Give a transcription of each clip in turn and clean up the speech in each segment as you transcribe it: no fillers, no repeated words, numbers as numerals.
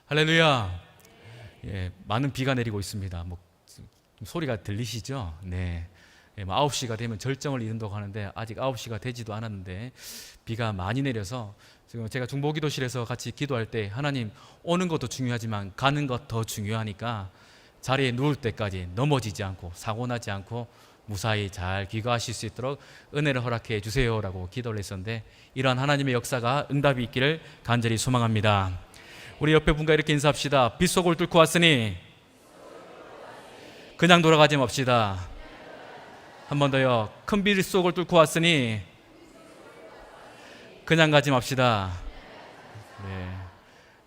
할렐루야. 예, 많은 비가 내리고 있습니다. 소리가 들리시죠? 네. 9시가 되면 절정을 이룬다고 하는데 아직 9시가 되지도 않았는데 비가 많이 내려서 지금 제가 중보기도실에서 같이 기도할 때 하나님, 오는 것도 중요하지만 가는 것 더 중요하니까 자리에 누울 때까지 넘어지지 않고 사고 나지 않고 무사히 잘 귀가하실 수 있도록 은혜를 허락해 주세요라고 기도를 했었는데, 이러한 하나님의 역사가 응답이 있기를 간절히 소망합니다. 우리 옆에 분과 이렇게 인사합시다. 빗속을 뚫고 왔으니 그냥 돌아가지 맙시다. 한 번 더요. 큰 빗속을 뚫고 왔으니 그냥 가지 맙시다. 네.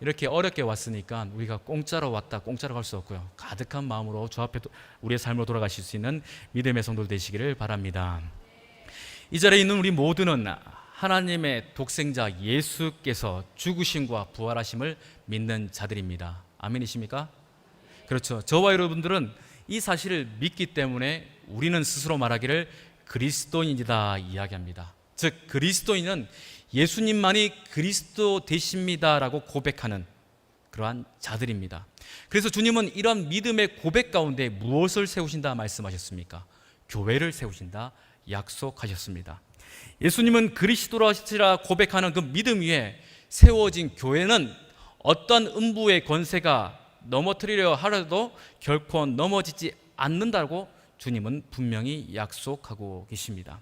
이렇게 어렵게 왔으니까 우리가 공짜로 왔다 공짜로 갈 수 없고요, 가득한 마음으로 주 앞에 우리의 삶으로 돌아가실 수 있는 믿음의 성도들 되시기를 바랍니다. 이 자리에 있는 우리 모두는 하나님의 독생자 예수께서 죽으심과 부활하심을 믿는 자들입니다. 아멘이십니까? 그렇죠. 저와 여러분들은 이 사실을 믿기 때문에 우리는 스스로 말하기를 그리스도인이다 이야기합니다. 즉, 그리스도인은 예수님만이 그리스도 되십니다라고 고백하는 그러한 자들입니다. 그래서 주님은 이런 믿음의 고백 가운데 무엇을 세우신다 말씀하셨습니까? 교회를 세우신다 약속하셨습니다. 예수님은 그리스도라시라 고백하는 그 믿음 위에 세워진 교회는 어떤 음부의 권세가 넘어뜨리려 하려도 결코 넘어지지 않는다고 주님은 분명히 약속하고 계십니다.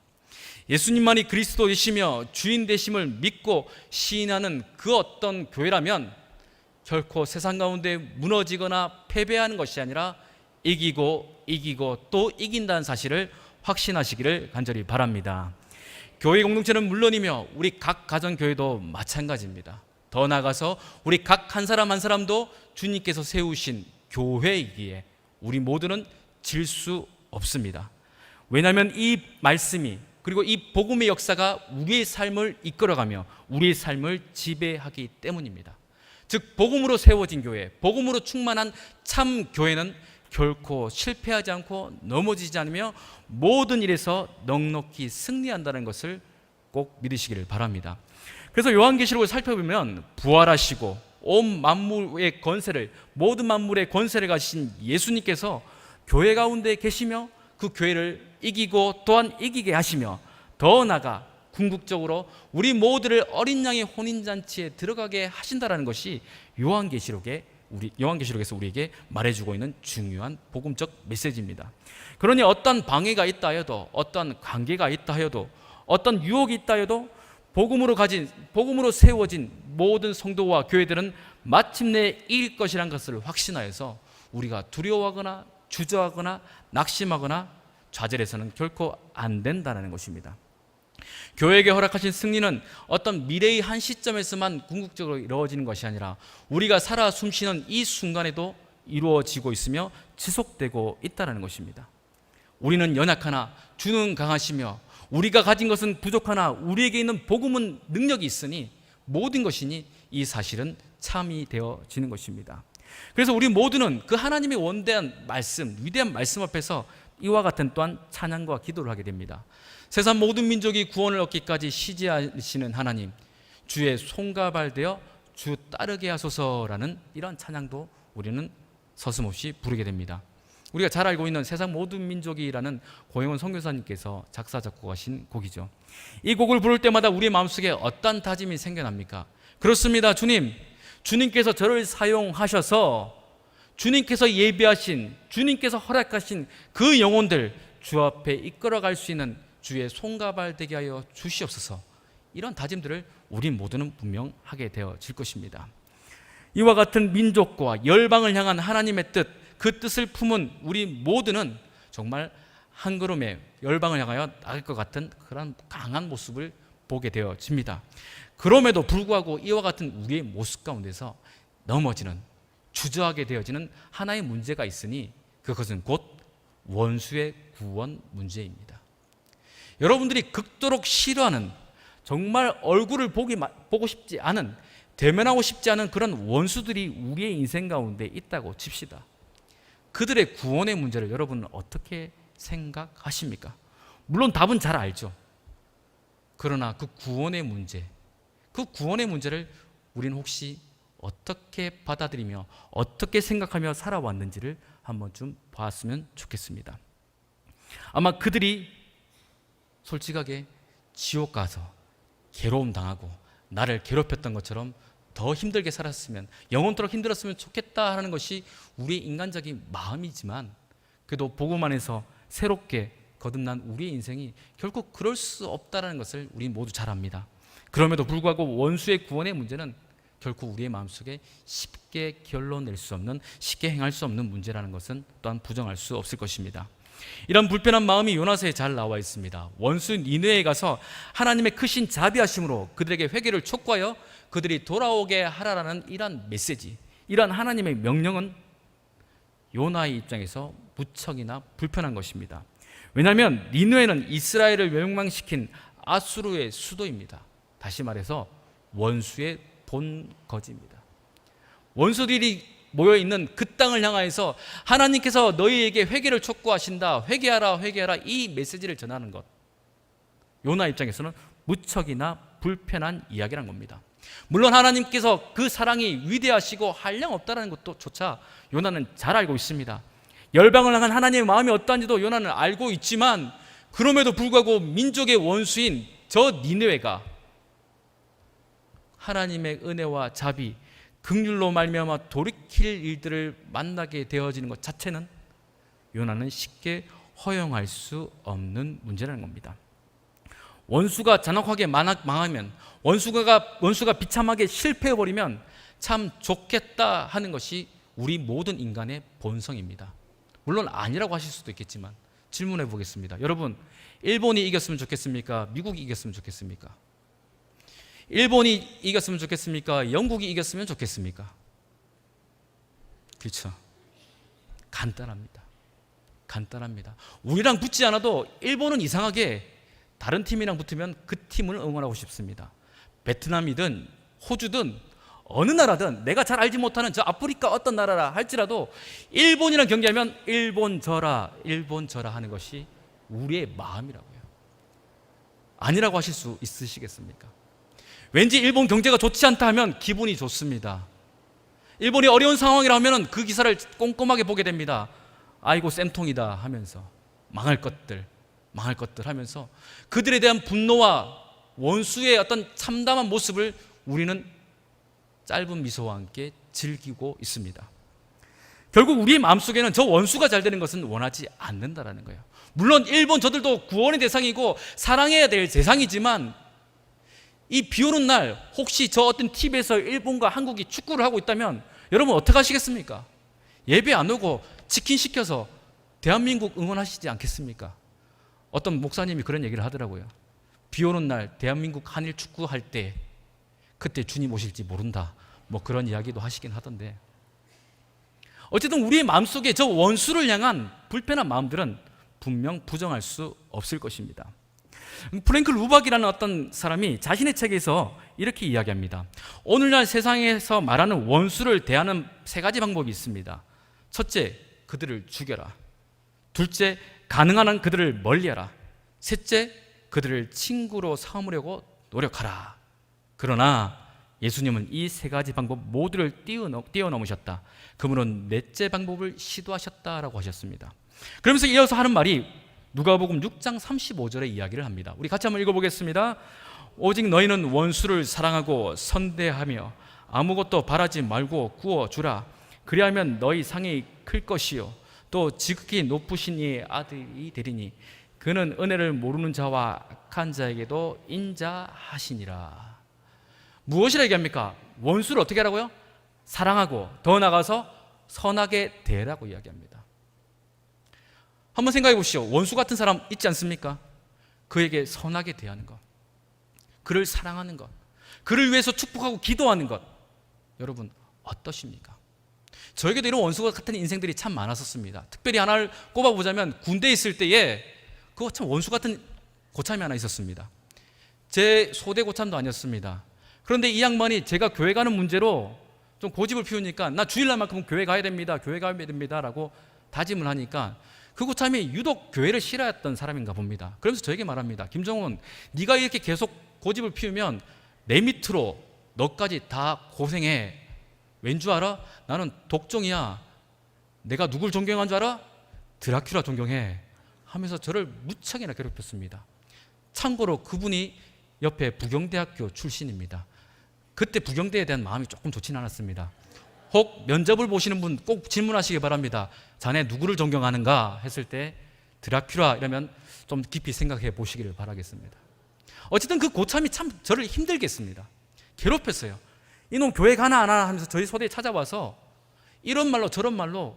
예수님만이 그리스도이시며 주인 되심을 믿고 시인하는 그 어떤 교회라면 결코 세상 가운데 무너지거나 패배하는 것이 아니라 이기고 또 이긴다는 사실을 확신하시기를 간절히 바랍니다. 교회 공동체는 물론이며 우리 각 가정교회도 마찬가지입니다. 더 나아가서 우리 각 한 사람 한 사람도 주님께서 세우신 교회이기에 우리 모두는 질 수 없습니다. 왜냐하면 이 말씀이, 그리고 이 복음의 역사가 우리의 삶을 이끌어가며 우리의 삶을 지배하기 때문입니다. 즉, 복음으로 세워진 교회, 복음으로 충만한 참 교회는 결코 실패하지 않고 넘어지지 않으며 모든 일에서 넉넉히 승리한다는 것을 꼭 믿으시기를 바랍니다. 그래서 요한계시록을 살펴보면 부활하시고 온 만물의 권세를, 모든 만물의 권세를 가지신 예수님께서 교회 가운데 계시며 그 교회를 이기고 또한 이기게 하시며 더 나아가 궁극적으로 우리 모두를 어린 양의 혼인잔치에 들어가게 하신다는 것이 요한계시록에서 우리에게 말해주고 있는 중요한 복음적 메시지입니다. 그러니 어떤 방해가 있다 해도, 어떤 관계가 있다 해도, 어떤 유혹이 있다 해도 복음으로 세워진 모든 성도와 교회들은 마침내 이길 것이라는 것을 확신하여서 우리가 두려워하거나 주저하거나 낙심하거나 좌절해서는 결코 안 된다는 것입니다. 교회에게 허락하신 승리는 어떤 미래의 한 시점에서만 궁극적으로 이루어지는 것이 아니라 우리가 살아 숨쉬는 이 순간에도 이루어지고 있으며 지속되고 있다는 것입니다. 우리는 연약하나 주는 강하시며 우리가 가진 것은 부족하나 우리에게 있는 복음은 능력이 있으니 모든 것이니 이 사실은 참이 되어지는 것입니다. 그래서 우리 모두는 그 하나님의 원대한 말씀, 위대한 말씀 앞에서 이와 같은 또한 찬양과 기도를 하게 됩니다. 세상 모든 민족이 구원을 얻기까지 쉬지 않으시는 하나님, 주의 손과 발 되어 주 따르게 하소서라는 이런 찬양도 우리는 서슴없이 부르게 됩니다. 우리가 잘 알고 있는 세상 모든 민족이라는 고영원 선교사님께서 작사 작곡하신 곡이죠. 이 곡을 부를 때마다 우리의 마음속에 어떤 다짐이 생겨납니까? 그렇습니다. 주님께서 저를 사용하셔서 주님께서 예비하신, 주님께서 허락하신 그 영혼들 주 앞에 이끌어갈 수 있는 주의 손과 발 되게 하여 주시옵소서. 이런 다짐들을 우리 모두는 분명 하게 되어질 것입니다. 이와 같은 민족과 열방을 향한 하나님의 뜻, 그 뜻을 품은 우리 모두는 정말 한 걸음에 열방을 향하여 나갈 것 같은 그런 강한 모습을 보게 되어집니다. 그럼에도 불구하고 이와 같은 우리의 모습 가운데서 넘어지는, 주저하게 되어지는 하나의 문제가 있으니 그것은 곧 원수의 구원 문제입니다. 여러분들이 극도록 싫어하는, 정말 얼굴을 보고 싶지 않은, 대면하고 싶지 않은 그런 원수들이 우리의 인생 가운데 있다고 칩시다. 그들의 구원의 문제를 여러분은 어떻게 생각하십니까? 물론 답은 잘 알죠. 그러나 그 구원의 문제를 우리는 혹시 어떻게 받아들이며 어떻게 생각하며 살아왔는지를 한번 좀 봤으면 좋겠습니다. 아마 그들이 솔직하게 지옥 가서 괴로움 당하고 나를 괴롭혔던 것처럼 더 힘들게 살았으면, 영원토록 힘들었으면 좋겠다 하는 것이 우리의 인간적인 마음이지만, 그래도 복음 안에서 새롭게 거듭난 우리의 인생이 결국 그럴 수 없다는 것을 우리 모두 잘 압니다. 그럼에도 불구하고 원수의 구원의 문제는 결코 우리의 마음속에 쉽게 결론 낼 수 없는, 쉽게 행할 수 없는 문제라는 것은 또한 부정할 수 없을 것입니다. 이런 불편한 마음이 요나서에 잘 나와 있습니다. 원수 니느웨에 가서 하나님의 크신 자비하심으로 그들에게 회개를 촉구하여 그들이 돌아오게 하라라는 이러한 메시지, 이러한 하나님의 명령은 요나의 입장에서 무척이나 불편한 것입니다. 왜냐하면 니느웨는 이스라엘을 멸망시킨 아수르의 수도입니다. 다시 말해서 원수의 본거지입니다. 원수들이 모여있는 그 땅을 향하여서 하나님께서 너희에게 회개를 촉구하신다, 회개하라 회개하라, 이 메시지를 전하는 것, 요나 입장에서는 무척이나 불편한 이야기란 겁니다. 물론 하나님께서 그 사랑이 위대하시고 한량없다는 것도 조차 요나는 잘 알고 있습니다. 열방을 향한 하나님의 마음이 어떠한지도 요나는 알고 있지만, 그럼에도 불구하고 민족의 원수인 저 니느웨가 하나님의 은혜와 자비, 긍휼로 말미암아 돌이킬 일들을 만나게 되어지는 것 자체는 요나는 쉽게 허용할 수 없는 문제라는 겁니다. 원수가 잔혹하게 망하면, 원수가 비참하게 실패해버리면 참 좋겠다 하는 것이 우리 모든 인간의 본성입니다. 물론 아니라고 하실 수도 있겠지만 질문해 보겠습니다. 여러분, 일본이 이겼으면 좋겠습니까? 미국이 이겼으면 좋겠습니까? 일본이 이겼으면 좋겠습니까? 영국이 이겼으면 좋겠습니까? 그렇죠. 간단합니다. 우리랑 붙지 않아도 일본은 이상하게 다른 팀이랑 붙으면 그 팀을 응원하고 싶습니다. 베트남이든 호주든 어느 나라든 내가 잘 알지 못하는 저 아프리카 어떤 나라라 할지라도 일본이랑 경기하면 일본 져라 하는 것이 우리의 마음이라고요. 아니라고 하실 수 있으시겠습니까? 왠지 일본 경제가 좋지 않다 하면 기분이 좋습니다. 일본이 어려운 상황이라 하면 그 기사를 꼼꼼하게 보게 됩니다. 아이고 쌤통이다 하면서 망할 것들 하면서 그들에 대한 분노와 원수의 어떤 참담한 모습을 우리는 짧은 미소와 함께 즐기고 있습니다. 결국 우리의 마음속에는 저 원수가 잘 되는 것은 원하지 않는다라는 거예요. 물론 일본 저들도 구원의 대상이고 사랑해야 될 대상이지만, 이 비 오는 날 혹시 저 어떤 TV에서 일본과 한국이 축구를 하고 있다면 여러분 어떻게 하시겠습니까? 예배 안 오고 치킨 시켜서 대한민국 응원하시지 않겠습니까? 어떤 목사님이 그런 얘기를 하더라고요. 비 오는 날 대한민국 한일 축구할 때 그때 주님 오실지 모른다, 뭐 그런 이야기도 하시긴 하던데, 어쨌든 우리의 마음속에 저 원수를 향한 불편한 마음들은 분명 부정할 수 없을 것입니다. 프랭클 루박이라는 어떤 사람이 자신의 책에서 이렇게 이야기합니다. 오늘날 세상에서 말하는 원수를 대하는 세 가지 방법이 있습니다. 첫째, 그들을 죽여라. 둘째, 가능한 한 그들을 멀리하라. 셋째, 그들을 친구로 삼으려고 노력하라. 그러나 예수님은 이 세 가지 방법 모두를 뛰어넘으셨다. 그분은 넷째 방법을 시도하셨다라고 하셨습니다. 그러면서 이어서 하는 말이 누가복음 6장 35절의 이야기를 합니다. 우리 같이 한번 읽어보겠습니다. 오직 너희는 원수를 사랑하고 선대하며 아무것도 바라지 말고 구워주라. 그리하면 너희 상이 클 것이요 또 지극히 높으신 이의 아들이 되리니 그는 은혜를 모르는 자와 악한 자에게도 인자하시니라. 무엇이라 얘기합니까? 원수를 어떻게 하라고요? 사랑하고 더 나아가서 선하게 대라고 이야기합니다. 한번 생각해 보시죠. 원수 같은 사람 있지 않습니까? 그에게 선하게 대하는 것, 그를 사랑하는 것, 그를 위해서 축복하고 기도하는 것, 여러분 어떠십니까? 저에게도 이런 원수가 같은 인생들이 참 많았었습니다. 특별히 하나를 꼽아보자면 군대에 있을 때에 그거 참 원수 같은 고참이 하나 있었습니다. 제 소대 고참도 아니었습니다. 그런데 이 양반이 제가 교회 가는 문제로 좀 고집을 피우니까 나 주일날만큼은 교회 가야 됩니다, 교회 가야 됩니다 라고 다짐을 하니까 그 고참이 유독 교회를 싫어했던 사람인가 봅니다. 그러면서 저에게 말합니다. 김정훈, 네가 이렇게 계속 고집을 피우면 내 밑으로 너까지 다 고생해. 왠 줄 알아? 나는 독종이야. 내가 누굴 존경한 줄 알아? 드라큘라 존경해 하면서 저를 무척이나 괴롭혔습니다. 참고로 그분이 옆에 부경대학교 출신입니다. 그때 부경대에 대한 마음이 조금 좋지는 않았습니다. 혹 면접을 보시는 분 꼭 질문하시기 바랍니다. 자네 누구를 존경하는가 했을 때 드라큘라 이러면 좀 깊이 생각해 보시기를 바라겠습니다. 어쨌든 그 고참이 참 저를 힘들게 했습니다. 괴롭혔어요. 이놈 교회 가나 안 하나 하면서 저희 소대에 찾아와서 이런 말로 저런 말로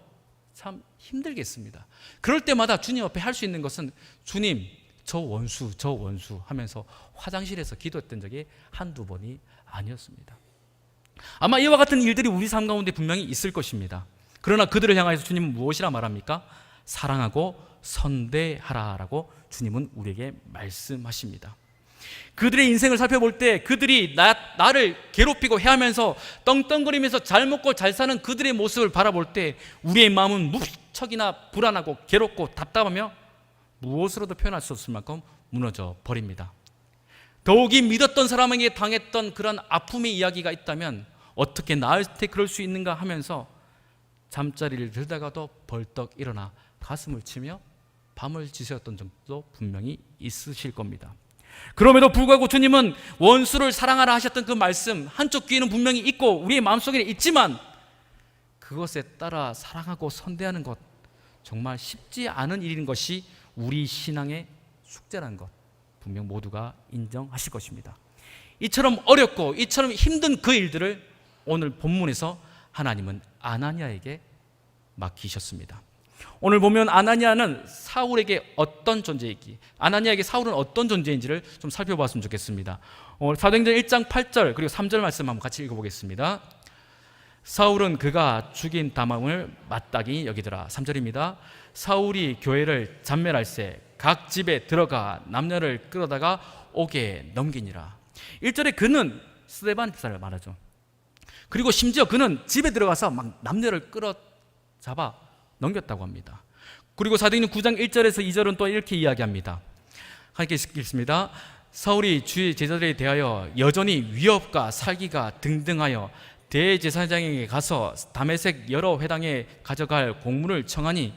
참 힘들게 했습니다. 그럴 때마다 주님 앞에 할 수 있는 것은 주님 저 원수 하면서 화장실에서 기도했던 적이 한두 번이 아니었습니다. 아마 이와 같은 일들이 우리 삶 가운데 분명히 있을 것입니다. 그러나 그들을 향해서 주님은 무엇이라 말합니까? 사랑하고 선대하라라고 주님은 우리에게 말씀하십니다. 그들의 인생을 살펴볼 때 그들이 나를 괴롭히고 해하면서 떵떵거리면서 잘 먹고 잘 사는 그들의 모습을 바라볼 때 우리의 마음은 무척이나 불안하고 괴롭고 답답하며 무엇으로도 표현할 수 없을 만큼 무너져 버립니다. 더욱이 믿었던 사람에게 당했던 그런 아픔의 이야기가 있다면 어떻게 나한테 그럴 수 있는가 하면서 잠자리를 들다가도 벌떡 일어나 가슴을 치며 밤을 지새웠던 적도 분명히 있으실 겁니다. 그럼에도 불구하고 주님은 원수를 사랑하라 하셨던 그 말씀 한쪽 귀에는 분명히 있고 우리의 마음속에는 있지만 그것에 따라 사랑하고 선대하는 것 정말 쉽지 않은 일인 것이 우리 신앙의 숙제라는 것 분명 모두가 인정하실 것입니다. 이처럼 어렵고 이처럼 힘든 그 일들을 오늘 본문에서 하나님은 아나니아에게 맡기셨습니다. 오늘 보면 아나니아는 사울에게 어떤 존재인지, 아나니아에게 사울은 어떤 존재인지를 좀 살펴봤으면 좋겠습니다. 사도행전 1장 8절 그리고 3절 말씀 한번 같이 읽어보겠습니다. 사울은 그가 죽인 다망을 마땅히 여기더라. 3절입니다. 사울이 교회를 잔멸할새 각 집에 들어가 남녀를 끌어다가 옥에 넘기니라. 1절에 그는 스데반 집사를 말하죠. 그리고 심지어 그는 집에 들어가서 막 남녀를 끌어잡아 넘겼다고 합니다. 그리고 사도행전 9장 1절에서 2절은 또 이렇게 이야기합니다. 함께 읽겠습니다. 사울이 주의 제자들에 대하여 여전히 위협과 살기가 등등하여 대제사장에게 가서 다메섹 여러 회당에 가져갈 공문을 청하니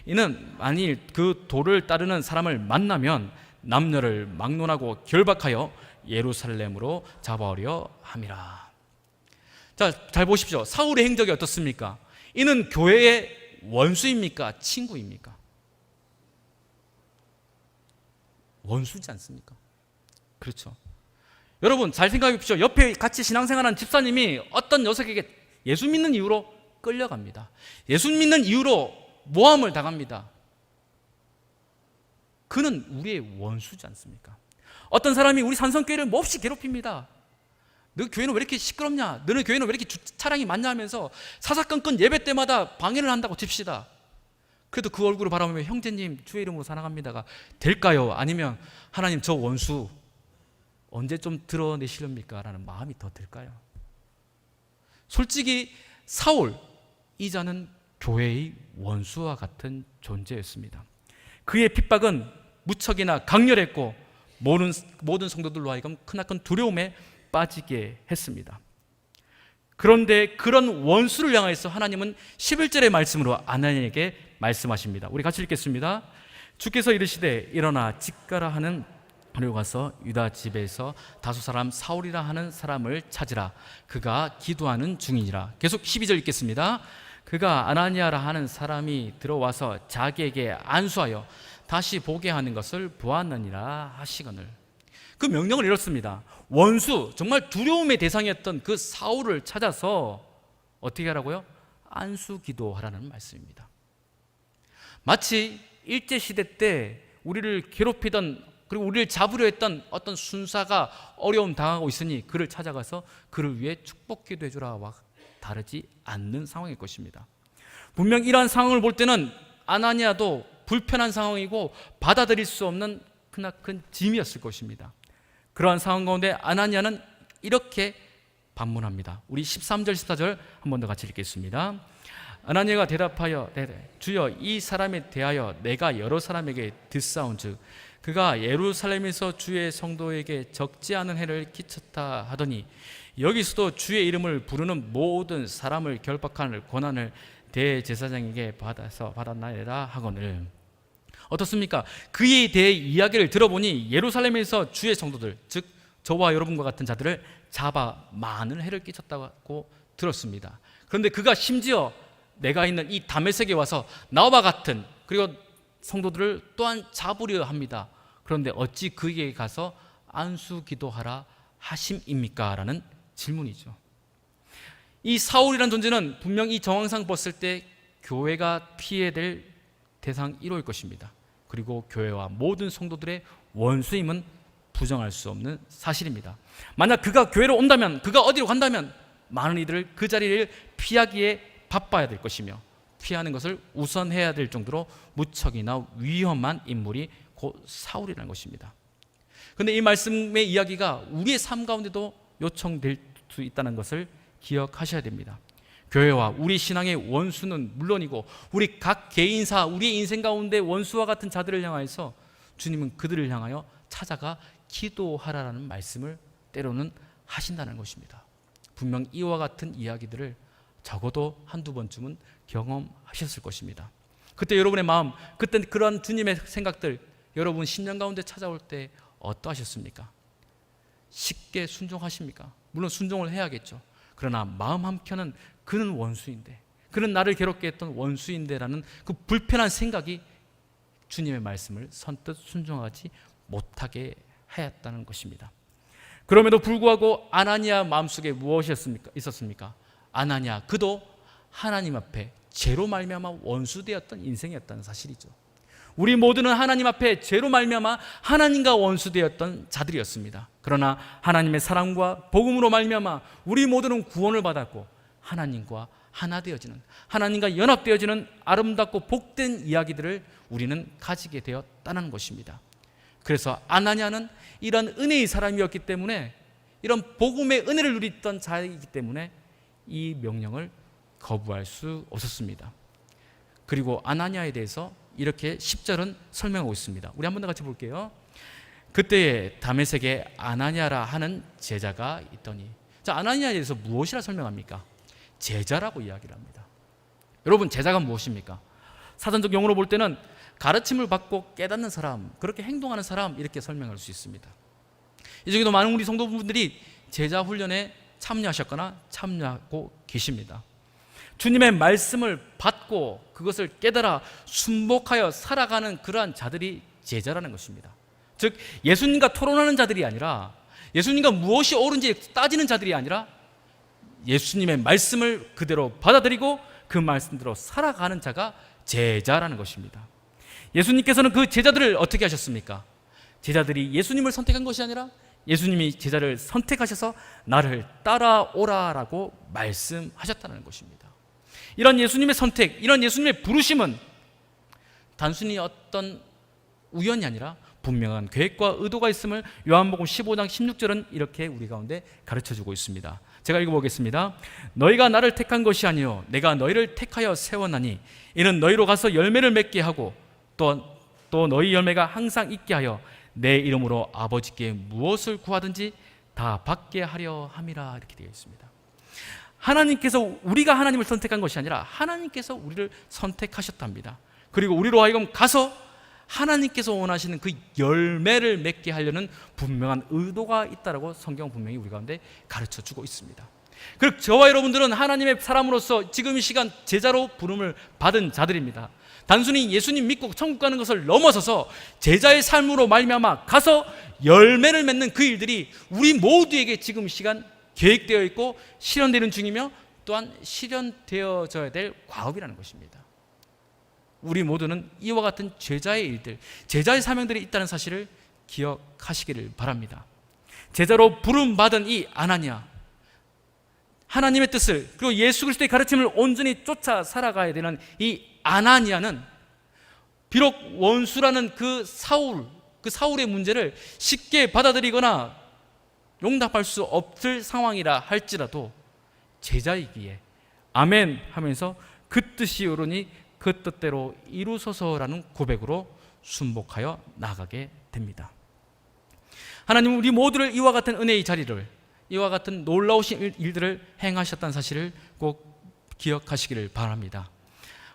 이는 만일 그 도를 따르는 사람을 만나면 남녀를 막론하고 결박하여 예루살렘으로 잡아오려 함이라. 자, 잘 보십시오. 사울의 행적이 어떻습니까? 이는 교회의 원수입니까? 친구입니까? 원수지 않습니까? 그렇죠. 여러분 잘 생각해 보십시오. 옆에 같이 신앙생활하는 집사님이 어떤 녀석에게 예수 믿는 이유로 끌려갑니다. 예수 믿는 이유로 모함을 당합니다. 그는 우리의 원수지 않습니까? 어떤 사람이 우리 산성교회를 몹시 괴롭힙니다. 너 교회는 왜 이렇게 시끄럽냐? 너는 교회는 왜 이렇게 차량이 많냐 하면서 사사건건 예배 때마다 방해를 한다고 칩시다. 그래도 그 얼굴을 바라보며 형제님 주의 이름으로 사랑합니다가 될까요? 아니면 하나님 저 원수 언제 좀 드러내시렵니까? 라는 마음이 더 들까요? 솔직히 사울 이 자는 교회의 원수와 같은 존재였습니다. 그의 핍박은 무척이나 강렬했고 모든 성도들로 하여금 크나큰 두려움에 빠지게 했습니다. 그런데 그런 원수를 향해서 하나님은 11절의 말씀으로 아나니아에게 말씀하십니다. 우리 같이 읽겠습니다. 주께서 이르시되 일어나 집가라 하는 그리고 가서 유다 집에서 다소 사람 사울이라 하는 사람을 찾으라. 그가 기도하는 중이니라. 계속 12절 읽겠습니다. 그가 아나니아라 하는 사람이 들어와서 자기에게 안수하여 다시 보게 하는 것을 보았느니라 하시거늘. 그 명령을 이렇습니다. 원수, 정말 두려움의 대상이었던 그 사울을 찾아서 어떻게 하라고요? 안수 기도하라는 말씀입니다. 마치 일제시대 때 우리를 괴롭히던 그리고 우리를 잡으려 했던 어떤 순사가 어려움 당하고 있으니 그를 찾아가서 그를 위해 축복 기도해 주라와 다르지 않는 상황일 것입니다. 분명 이러한 상황을 볼 때는 아나니아도 불편한 상황이고 받아들일 수 없는 크나큰 짐이었을 것입니다. 그러한 상황 가운데 아나니아는 이렇게 반문합니다. 우리 13절 14절 한 번 더 같이 읽겠습니다. 아나니아가 대답하여 주여 이 사람에 대하여 내가 여러 사람에게 듣사온즉 그가 예루살렘에서 주의 성도에게 적지 않은 해를 끼쳤다 하더니 여기서도 주의 이름을 부르는 모든 사람을 결박하는 권한을 대제사장에게 받았나이다 하거늘. 어떻습니까? 그에 대해 이야기를 들어보니 예루살렘에서 주의 성도들, 즉 저와 여러분과 같은 자들을 잡아 많은 해를 끼쳤다고 들었습니다. 그런데 그가 심지어 내가 있는 이 다메섹에 와서 나와 같은 그리고 성도들을 또한 잡으려 합니다. 그런데 어찌 그에게 가서 안수 기도하라 하심입니까? 라는 질문이죠. 이 사울이라는 존재는 분명 이 정황상 봤을 때 교회가 피해야 될 대상 1호일 것입니다. 그리고 교회와 모든 성도들의 원수임은 부정할 수 없는 사실입니다. 만약 그가 교회로 온다면, 그가 어디로 간다면 많은 이들을 그 자리를 피하기에 바빠야 될 것이며 피하는 것을 우선해야 될 정도로 무척이나 위험한 인물이 곧 사울이라는 것입니다. 그런데 이 말씀의 이야기가 우리의 삶 가운데도 요청될 수 있다는 것을 기억하셔야 됩니다. 교회와 우리 신앙의 원수는 물론이고 우리 각 개인사, 우리의 인생 가운데 원수와 같은 자들을 향하여서 주님은 그들을 향하여 찾아가 기도하라라는 말씀을 때로는 하신다는 것입니다. 분명 이와 같은 이야기들을 적어도 한두 번쯤은 경험하셨을 것입니다. 그때 여러분의 마음, 그때 그러한 주님의 생각들 여러분 심령 가운데 찾아올 때 어떠하셨습니까? 쉽게 순종하십니까? 물론 순종을 해야겠죠. 그러나 마음 한켠은 그는 원수인데, 그는 나를 괴롭게 했던 원수인데라는 그 불편한 생각이 주님의 말씀을 선뜻 순종하지 못하게 하였다는 것입니다. 그럼에도 불구하고 아나니아 마음속에 무엇이 있었습니까? 아나니아, 그도 하나님 앞에 죄로 말미암아 원수되었던 인생이었다는 사실이죠. 우리 모두는 하나님 앞에 죄로 말미암아 하나님과 원수되었던 자들이었습니다. 그러나 하나님의 사랑과 복음으로 말미암아 우리 모두는 구원을 받았고 하나님과 하나 되어지는, 하나님과 연합되어지는 아름답고 복된 이야기들을 우리는 가지게 되었다는 것입니다. 그래서 아나니아는 이런 은혜의 사람이었기 때문에, 이런 복음의 은혜를 누리던 자이기 때문에 이 명령을 거부할 수 없었습니다. 그리고 아나니아에 대해서 이렇게 10절은 설명하고 있습니다. 우리 한 번 더 같이 볼게요. 그때에 다메섹에 아나니아라 하는 제자가 있더니, 자, 아나니아에 대해서 무엇이라 설명합니까? 제자라고 이야기를 합니다. 여러분, 제자가 무엇입니까? 사전적 용어로 볼 때는 가르침을 받고 깨닫는 사람, 그렇게 행동하는 사람, 이렇게 설명할 수 있습니다. 이 중에도 많은 우리 성도분들이 제자 훈련에 참여하셨거나 참여하고 계십니다. 주님의 말씀을 받고 그것을 깨달아 순복하여 살아가는 그러한 자들이 제자라는 것입니다. 즉 예수님과 토론하는 자들이 아니라, 예수님과 무엇이 옳은지 따지는 자들이 아니라 예수님의 말씀을 그대로 받아들이고 그 말씀대로 살아가는 자가 제자라는 것입니다. 예수님께서는 그 제자들을 어떻게 하셨습니까? 제자들이 예수님을 선택한 것이 아니라 예수님이 제자를 선택하셔서 나를 따라오라라고 말씀하셨다는 것입니다. 이런 예수님의 선택, 이런 예수님의 부르심은 단순히 어떤 우연이 아니라 분명한 계획과 의도가 있음을 요한복음 15장 16절은 이렇게 우리 가운데 가르쳐주고 있습니다. 제가 읽어보겠습니다. 너희가 나를 택한 것이 아니요 내가 너희를 택하여 세웠나니 이는 너희로 가서 열매를 맺게 하고 또 너희 열매가 항상 있게 하여 내 이름으로 아버지께 무엇을 구하든지 다 받게 하려 함이라, 이렇게 되어 있습니다. 하나님께서, 우리가 하나님을 선택한 것이 아니라 하나님께서 우리를 선택하셨답니다. 그리고 우리로 하여금 가서 하나님께서 원하시는 그 열매를 맺게 하려는 분명한 의도가 있다라고 성경은 분명히 우리 가운데 가르쳐주고 있습니다. 그리고 저와 여러분들은 하나님의 사람으로서 지금 이 시간 제자로 부름을 받은 자들입니다. 단순히 예수님 믿고 천국 가는 것을 넘어서서 제자의 삶으로 말미암아 가서 열매를 맺는 그 일들이 우리 모두에게 지금 이 시간 계획되어 있고 실현되는 중이며 또한 실현되어져야 될 과업이라는 것입니다. 우리 모두는 이와 같은 제자의 일들, 제자의 사명들이 있다는 사실을 기억하시기를 바랍니다. 제자로 부름받은 이 아나니아, 하나님의 뜻을 그리고 예수 그리스도의 가르침을 온전히 쫓아 살아가야 되는 이 아나니아는 비록 원수라는 그 사울의 문제를 쉽게 받아들이거나 용납할 수 없을 상황이라 할지라도 제자이기에 아멘 하면서 그 뜻이 오르니 그 뜻대로 이루소서라는 고백으로 순복하여 나가게 됩니다. 하나님은 우리 모두를 이와 같은 은혜의 자리를, 이와 같은 놀라우신 일들을 행하셨다는 사실을 꼭 기억하시기를 바랍니다.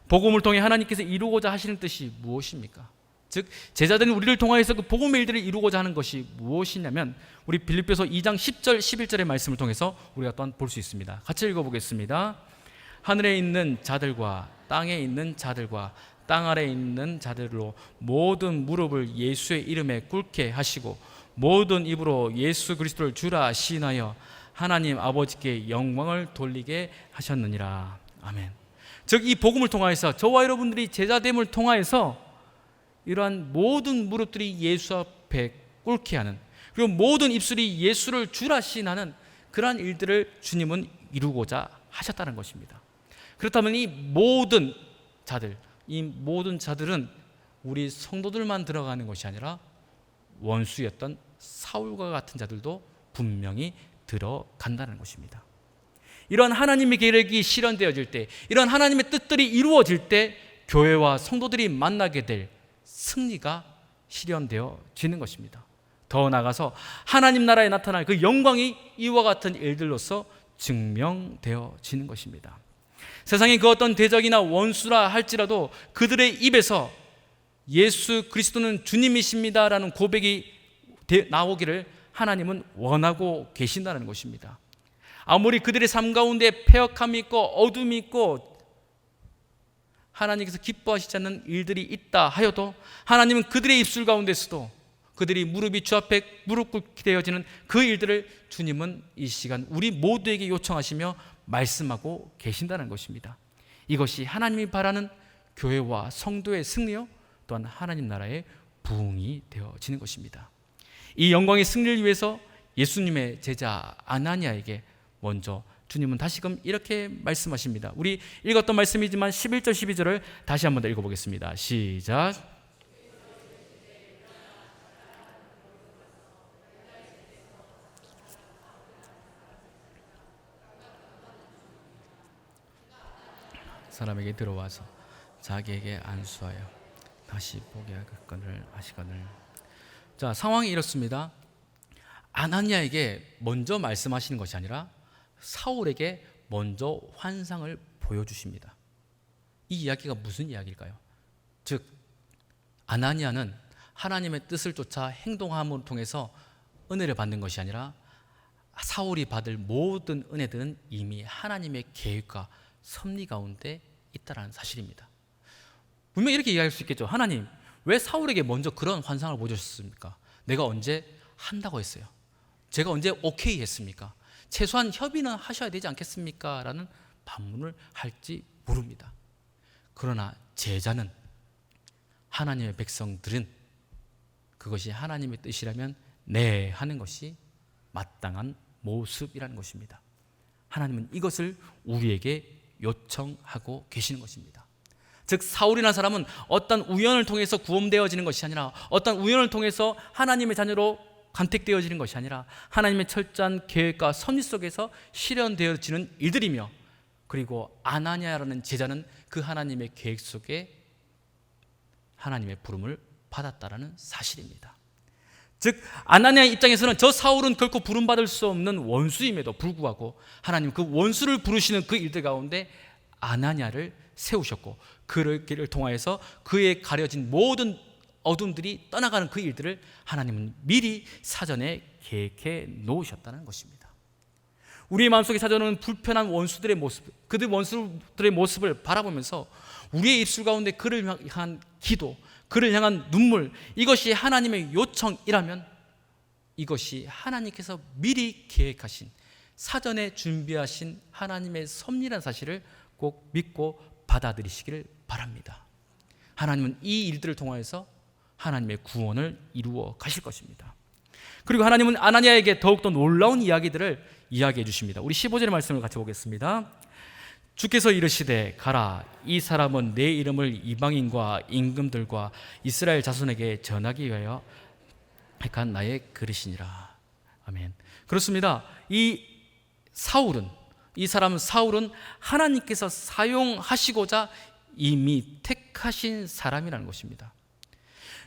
복음을 통해 하나님께서 이루고자 하시는 뜻이 무엇입니까? 즉 제자들은 우리를 통하여서 그 복음의 일들을 이루고자 하는 것이 무엇이냐면 우리 빌립보서 2장 10절 11절의 말씀을 통해서 우리가 또한 볼 수 있습니다. 같이 읽어보겠습니다. 하늘에 있는 자들과 땅에 있는 자들과 땅 아래에 있는 자들로 모든 무릎을 예수의 이름에 꿇게 하시고 모든 입으로 예수 그리스도를 주라 시인하여 하나님 아버지께 영광을 돌리게 하셨느니라. 아멘. 즉 이 복음을 통하여서 저와 여러분들이 제자됨을 통하여서 이러한 모든 무릎들이 예수 앞에 꿇게 하는, 그리고 모든 입술이 예수를 주라 시인하는 그러한 일들을 주님은 이루고자 하셨다는 것입니다. 그렇다면 이 모든 자들은 우리 성도들만 들어가는 것이 아니라 원수였던 사울과 같은 자들도 분명히 들어간다는 것입니다. 이런 하나님의 계획이 실현되어질 때, 이런 하나님의 뜻들이 이루어질 때 교회와 성도들이 만나게 될 승리가 실현되어지는 것입니다. 더 나아가서 하나님 나라에 나타날 그 영광이 이와 같은 일들로서 증명되어지는 것입니다. 세상에 그 어떤 대적이나 원수라 할지라도 그들의 입에서 예수 그리스도는 주님이십니다라는 고백이 나오기를 하나님은 원하고 계신다는 것입니다. 아무리 그들의 삶 가운데 패역함이 있고 어둠이 있고 하나님께서 기뻐하시지 않는 일들이 있다 하여도 하나님은 그들의 입술 가운데서도 그들이 무릎이 주 앞에 무릎 꿇게 되어지는 그 일들을 주님은 이 시간 우리 모두에게 요청하시며 말씀하고 계신다는 것입니다. 이것이 하나님이 바라는 교회와 성도의 승리요 또한 하나님 나라의 부흥이 되어지는 것입니다. 이 영광의 승리를 위해서 예수님의 제자 아나니아에게 먼저 주님은 다시금 이렇게 말씀하십니다. 우리 읽었던 말씀이지만 11절 12절을 다시 한번 더 읽어보겠습니다. 시작. 사람에게 들어와서 자기에게 안수하여 다시 보게 하거늘 하시거늘. 자, 상황이 이렇습니다. 아나니아에게 먼저 말씀하시는 것이 아니라 사울에게 먼저 환상을 보여주십니다. 이 이야기가 무슨 이야기일까요? 즉 아나니아는 하나님의 뜻을 쫓아 행동함을 통해서 은혜를 받는 것이 아니라 사울이 받을 모든 은혜들은 이미 하나님의 계획과 섭리 가운데 있다는 사실입니다. 분명히 이렇게 이야기할 수 있겠죠. 하나님, 왜 사울에게 먼저 그런 환상을 보여주셨습니까? 내가 언제 한다고 했어요? 제가 언제 오케이 했습니까? 최소한 협의는 하셔야 되지 않겠습니까? 라는 반문을 할지 모릅니다. 그러나 제자는, 하나님의 백성들은 그것이 하나님의 뜻이라면 네 하는 것이 마땅한 모습이라는 것입니다. 하나님은 이것을 우리에게 요청하고 계시는 것입니다. 즉 사울이라는 사람은 어떤 우연을 통해서 구원되어지는 것이 아니라 어떤 우연을 통해서 하나님의 자녀로 간택되어지는 것이 아니라 하나님의 철저한 계획과 섭리 속에서 실현되어지는 일들이며, 그리고 아나니아라는 제자는 그 하나님의 계획 속에 하나님의 부름을 받았다라는 사실입니다. 즉 아나니아의 입장에서는 저 사울은 결코 부름받을 수 없는 원수임에도 불구하고 하나님 그 원수를 부르시는 그 일들 가운데 아나니아를 세우셨고 그를 통하여서 그의 가려진 모든 어둠들이 떠나가는 그 일들을 하나님은 미리 사전에 계획해 놓으셨다는 것입니다. 우리의 마음속에 찾아오는 불편한 원수들의 모습, 그들 원수들의 모습을 바라보면서 우리의 입술 가운데 그를 향한 기도, 그를 향한 눈물, 이것이 하나님의 요청이라면 이것이 하나님께서 미리 계획하신, 사전에 준비하신 하나님의 섭리라는 사실을 꼭 믿고 받아들이시기를 바랍니다. 하나님은 이 일들을 통하여서 하나님의 구원을 이루어 가실 것입니다. 그리고 하나님은 아나니아에게 더욱더 놀라운 이야기들을 이야기해 주십니다. 우리 15절의 말씀을 같이 보겠습니다. 주께서 이르시되 가라, 이 사람은 내 이름을 이방인과 임금들과 이스라엘 자손에게 전하기 위하여 택한 나의 그릇이니라. 아멘. 그렇습니다. 이 사람은 사울은 하나님께서 사용하시고자 이미 택하신 사람이라는 것입니다.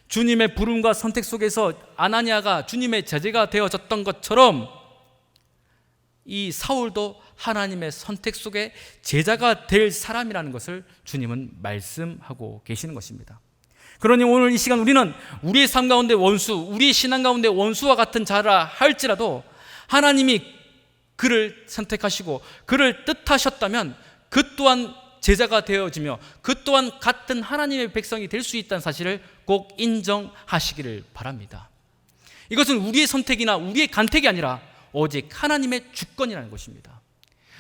주님의 부름과 선택 속에서 아나니아가 주님의 제자가 되어졌던 것처럼 이 사울도 하나님의 선택 속에 제자가 될 사람이라는 것을 주님은 말씀하고 계시는 것입니다. 그러니 오늘 이 시간 우리는 우리의 삶 가운데 원수, 우리의 신앙 가운데 원수와 같은 자라 할지라도 하나님이 그를 선택하시고 그를 뜻하셨다면 그 또한 제자가 되어지며 그 또한 같은 하나님의 백성이 될 수 있다는 사실을 꼭 인정하시기를 바랍니다. 이것은 우리의 선택이나 우리의 간택이 아니라 오직 하나님의 주권이라는 것입니다.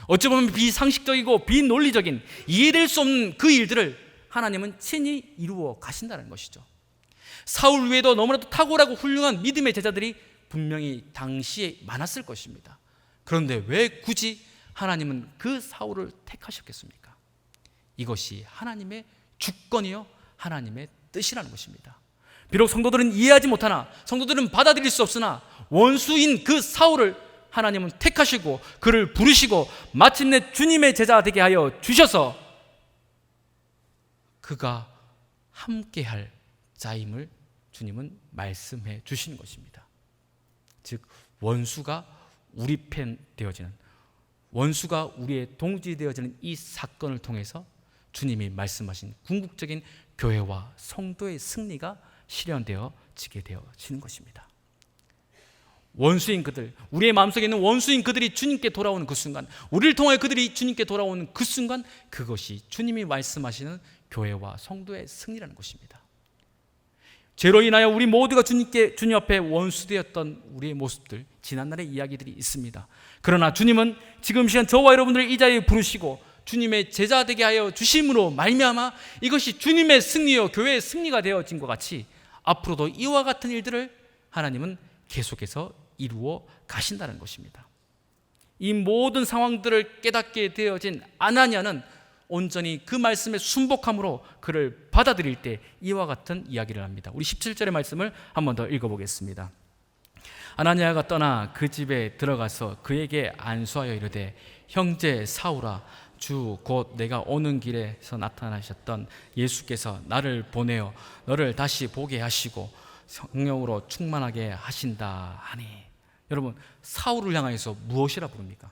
어찌 보면 비상식적이고 비논리적인 이해될 수 없는 그 일들을 하나님은 친히 이루어 가신다는 것이죠. 사울 외에도 너무나도 탁월하고 훌륭한 믿음의 제자들이 분명히 당시에 많았을 것입니다. 그런데 왜 굳이 하나님은 그 사울을 택하셨겠습니까? 이것이 하나님의 주권이요 하나님의 뜻이라는 것입니다. 비록 성도들은 이해하지 못하나, 성도들은 받아들일 수 없으나 원수인 그 사울을 하나님은 택하시고 그를 부르시고 마침내 주님의 제자 되게 하여 주셔서 그가 함께할 자임을 주님은 말씀해 주시는 것입니다. 즉 원수가 우리 편 되어지는, 원수가 우리의 동지 되어지는 이 사건을 통해서 주님이 말씀하신 궁극적인 교회와 성도의 승리가 실현되어지게 되어지는 것입니다. 원수인 그들, 우리의 마음속에 있는 원수인 그들이 주님께 돌아오는 그 순간, 우리를 통하여 그들이 주님께 돌아오는 그 순간, 그것이 주님이 말씀하시는 교회와 성도의 승리라는 것입니다. 죄로 인하여 우리 모두가 주님 앞에 원수되었던 우리의 모습들, 지난날의 이야기들이 있습니다. 그러나 주님은 지금 시간 저와 여러분들을 이 자리에 부르시고 주님의 제자 되게 하여 주심으로 말미암아 이것이 주님의 승리요 교회의 승리가 되어진 것 같이 앞으로도 이와 같은 일들을 하나님은 계속해서 이루어 가신다는 것입니다. 이 모든 상황들을 깨닫게 되어진 아나니아는 온전히 그 말씀에 순복함으로 그를 받아들일 때 이와 같은 이야기를 합니다. 우리 17절의 말씀을 한 번 더 읽어보겠습니다. 아나니아가 떠나 그 집에 들어가서 그에게 안수하여 이르되 형제 사울아, 주 곧 내가 오는 길에서 나타나셨던 예수께서 나를 보내어 너를 다시 보게 하시고 성령으로 충만하게 하신다 하니. 여러분, 사울을 향하여서 무엇이라 부릅니까?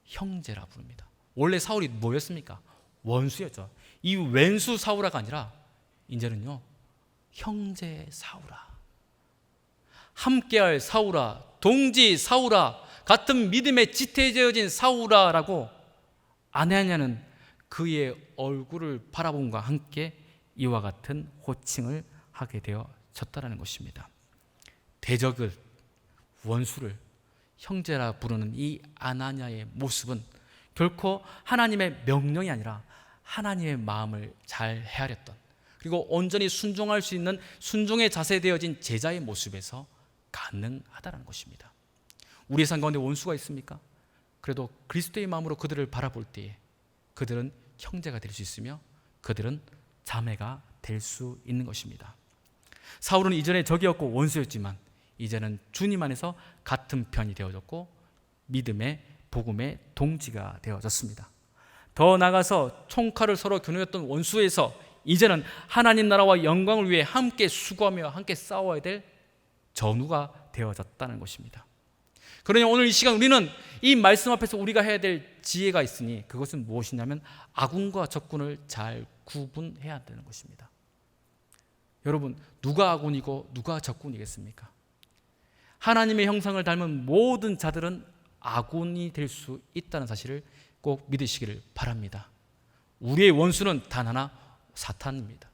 형제라 부릅니다. 원래 사울이 뭐였습니까? 원수였죠. 이 왼수 사울아가 아니라 이제는요 형제 사울아, 함께할 사울아, 동지 사울아, 같은 믿음에 지태되어진 사울아라고 아나니아는 그의 얼굴을 바라봄과 함께 이와 같은 호칭을 하게 되어졌다는 것입니다. 대적을, 원수를 형제라 부르는 이 아나니아의 모습은 결코 하나님의 명령이 아니라 하나님의 마음을 잘 헤아렸던, 그리고 온전히 순종할 수 있는 순종의 자세 되어진 제자의 모습에서 가능하다는 것입니다. 우리의 삶 가운데 원수가 있습니까? 그래도 그리스도의 마음으로 그들을 바라볼 때에 그들은 형제가 될 수 있으며 그들은 자매가 될 수 있는 것입니다. 사울은 이전에 적이었고 원수였지만 이제는 주님 안에서 같은 편이 되어졌고 믿음의 복음의 동지가 되어졌습니다. 더 나아가서 총칼을 서로 겨누었던 원수에서 이제는 하나님 나라와 영광을 위해 함께 수고하며 함께 싸워야 될 전우가 되어졌다는 것입니다. 그러니 오늘 이 시간 우리는 이 말씀 앞에서 우리가 해야 될 지혜가 있으니 그것은 무엇이냐면 아군과 적군을 잘 구분해야 되는 것입니다. 여러분, 누가 아군이고 누가 적군이겠습니까? 하나님의 형상을 닮은 모든 자들은 아군이 될 수 있다는 사실을 꼭 믿으시기를 바랍니다. 우리의 원수는 단 하나, 사탄입니다.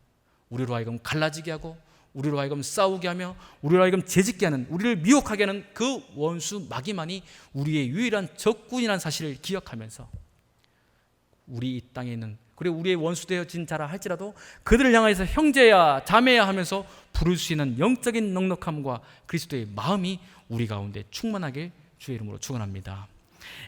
우리로 하여금 갈라지게 하고 우리로 하여금 싸우게 하며 우리로 하여금 재짓게 하는, 우리를 미혹하게 하는 그 원수 마귀만이 우리의 유일한 적군이라는 사실을 기억하면서 우리 이 땅에 있는, 그리고 우리의 원수 되어진 자라 할지라도 그들을 향해서 형제야 자매야 하면서 부를 수 있는 영적인 넉넉함과 그리스도의 마음이 우리 가운데 충만하길 주의 이름으로 축원합니다.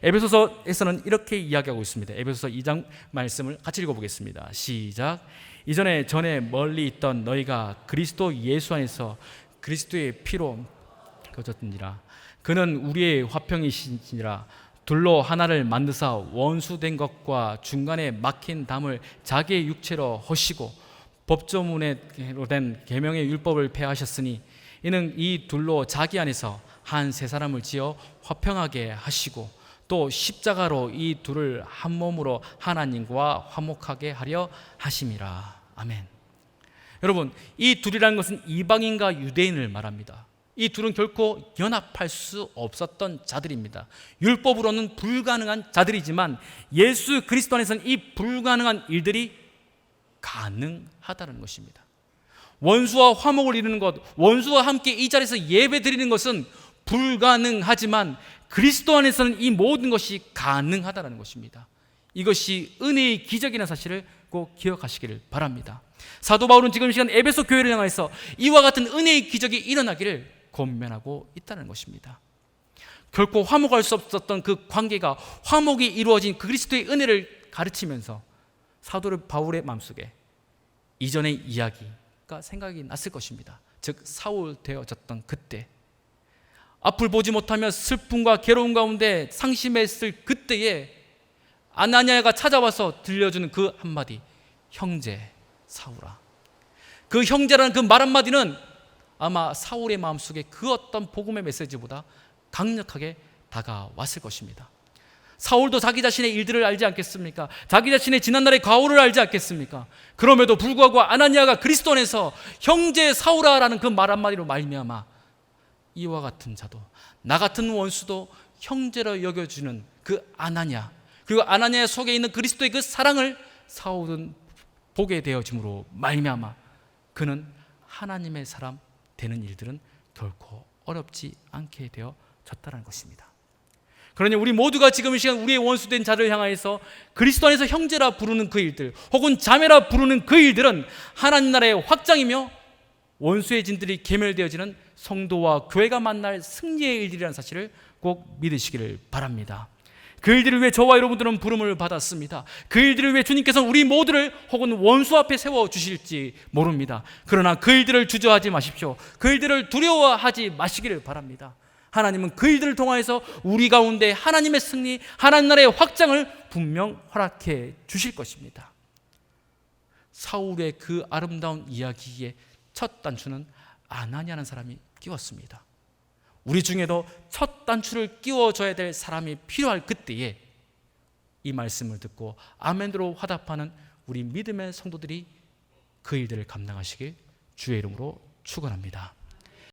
에베소서에서는 이렇게 이야기하고 있습니다. 에베소서 2장 말씀을 같이 읽어보겠습니다. 시작. 이전에 전에 멀리 있던 너희가 그리스도 예수 안에서 그리스도의 피로 거졌느니라. 그는 우리의 화평이시니라. 둘로 하나를 만드사 원수된 것과 중간에 막힌 담을 자기의 육체로 허시고 법조문으로 된 계명의 율법을 폐하셨으니 이는 이 둘로 자기 안에서 한 세 사람을 지어 화평하게 하시고 또 십자가로 이 둘을 한 몸으로 하나님과 화목하게 하려 하심이라. 아멘. 여러분, 이 둘이라는 것은 이방인과 유대인을 말합니다. 이 둘은 결코 연합할 수 없었던 자들입니다. 율법으로는 불가능한 자들이지만 예수 그리스도 안에서는 이 불가능한 일들이 가능하다는 것입니다. 원수와 화목을 이루는 것, 원수와 함께 이 자리에서 예배 드리는 것은 불가능하지만 그리스도 안에서는 이 모든 것이 가능하다는 것입니다. 이것이 은혜의 기적이라는 사실을 꼭 기억하시기를 바랍니다. 사도 바울은 지금 이 시간 에베소 교회를 향해서 이와 같은 은혜의 기적이 일어나기를 권면하고 있다는 것입니다. 결코 화목할 수 없었던 그 관계가 화목이 이루어진 그 그리스도의 은혜를 가르치면서 사도 바울의 마음속에 이전의 이야기가 생각이 났을 것입니다. 즉 사울 되어졌던 그때, 앞을 보지 못하며 슬픔과 괴로움 가운데 상심했을 그때에 아나니아가 찾아와서 들려주는 그 한마디, 형제 사울아. 그 형제라는 그 말 한마디는 아마 사울의 마음속에 그 어떤 복음의 메시지보다 강력하게 다가왔을 것입니다. 사울도 자기 자신의 일들을 알지 않겠습니까? 자기 자신의 지난날의 과오를 알지 않겠습니까? 그럼에도 불구하고 아나니아가 그리스도 안에서 형제 사울아라는 그 말 한마디로 말미암아 이와 같은 자도, 나 같은 원수도 형제로 여겨주는 그 아나니아, 그리고 아나니아 속에 있는 그리스도의 그 사랑을 사울은 보게 되어짐으로 말미암아 그는 하나님의 사람 되는 일들은 결코 어렵지 않게 되어졌다는 것입니다. 그러니 우리 모두가 지금 이 시간 우리의 원수된 자를 향하여서 그리스도 안에서 형제라 부르는 그 일들, 혹은 자매라 부르는 그 일들은 하나님 나라의 확장이며 원수의 진들이 계멸되어지는 성도와 교회가 만날 승리의 일들이라는 사실을 꼭 믿으시기를 바랍니다. 그 일들을 위해 저와 여러분들은 부름을 받았습니다. 그 일들을 위해 주님께서는 우리 모두를 혹은 원수 앞에 세워주실지 모릅니다. 그러나 그 일들을 주저하지 마십시오. 그 일들을 두려워하지 마시기를 바랍니다. 하나님은 그 일들을 통하여서 우리 가운데 하나님의 승리, 하나님 나라의 확장을 분명 허락해 주실 것입니다. 사울의 그 아름다운 이야기의 첫 단추는 아나니아라는 사람이 끼웠습니다. 우리 중에도 첫 단추를 끼워줘야 될 사람이 필요할 그때에 이 말씀을 듣고 아멘으로 화답하는 우리 믿음의 성도들이 그 일들을 감당하시길 주의 이름으로 축원합니다.